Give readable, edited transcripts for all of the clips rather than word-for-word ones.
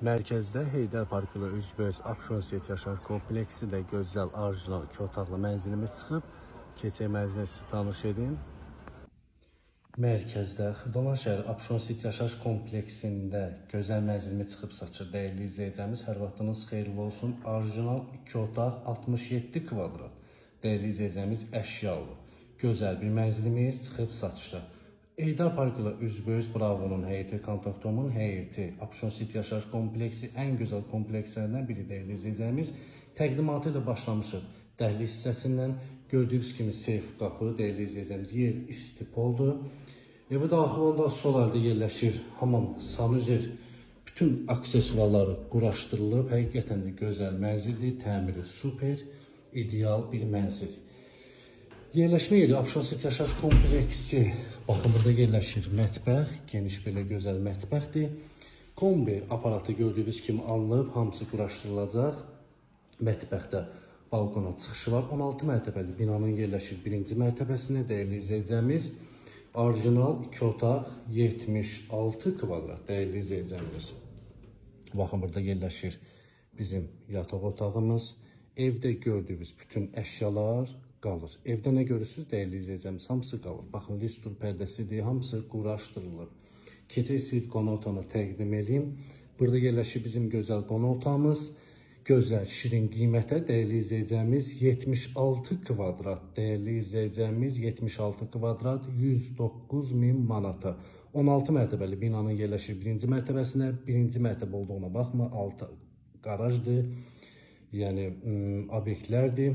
Mərkəzdə Heydər Parkı ilə üzbəüz Abşeron yaşayış kompleksi də gözəl, orijinal 2 otaqlı mənzilimiz çıxıb. Keçək mənzilə sizə tanış edin. Mərkəzdə Xırdalan şəhəri Abşeron yaşayış kompleksində gözəl mənzilimiz çıxıb satışa. Dəyərli izləyicimiz, hər vaxtınız xeyirli olsun. Orijinal 2 otaq 67 kvadrat. Dəyərli izləyicimiz, əşyalı, gözəl bir mənzilimiz çıxıb satışa. Heydər Parkı ilə üzbəüz Bravo'nun həyəti, Kontaktomun həyəti, Abşeron yaşayış kompleksi ən gözəl komplekslərdən biri dəyərli izləyicimiz. Təqdimatı ilə başlamışıq. Dəhliz hissəsindən gördüyünüz kimi seyf qapı, dəyərli izləyicimiz, yer istipoldur. Evə daxil olanda sol əldə yerləşir hamam, sanuzer, bütün aksesuarları quraşdırılıb. Həqiqətən də gözəl mənzildir, təmiri super, ideal bir mənzil. Yerləşmə yeri Abşeron yaşayış kompleksi. Baxın, burada yerləşir mətbəx, geniş belə gözəl mətbəxdir. Kombi aparatı gördüyünüz kimi alınıb, hamısı quraşdırılacaq. Mətbəxdə balkona çıxışı var. 16 mərtəbəli binanın yerləşir 1-ci mərtəbəsində dəyərli izləyicimiz. Orijinal 2 otaq 76 kvadrat dəyərli izləyicimiz. Baxın, burada yerləşir bizim yataq otağımız. Evdə gördüyünüz bütün əşyalar qalır. Evdə nə görürsünüz dəyərli izləyicimiz? Hamısı qalır. Baxın, listur pərdəsidir, hamısı quraşdırılır. Keçək siz qonaq otağına təqdim edeyim. Burada yerləşir bizim gözəl qonaq otağımız. Gözəl, şirin qiymətə dəyərli izləyicimiz 76 kvadrat. Dəyərli izləyicimiz 76 kvadrat 109.000 manata. 16 mərtəbəli binanın yerləşir 1-ci mərtəbəsinə. 1-ci mərtəbə olduğuna baxma, altı qarajdır. Yəni obyektlərdir.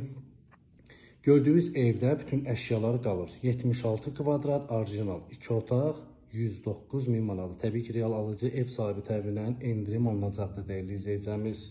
Gördüyünüz evdə bütün əşyalar qalır. 76 kvadrat, orijinal 2 otaq, 109.000 manat. Təbii ki, real alıcı ev sahibi tərəfindən endirim olunacaqdır dəyərli izləyicimiz.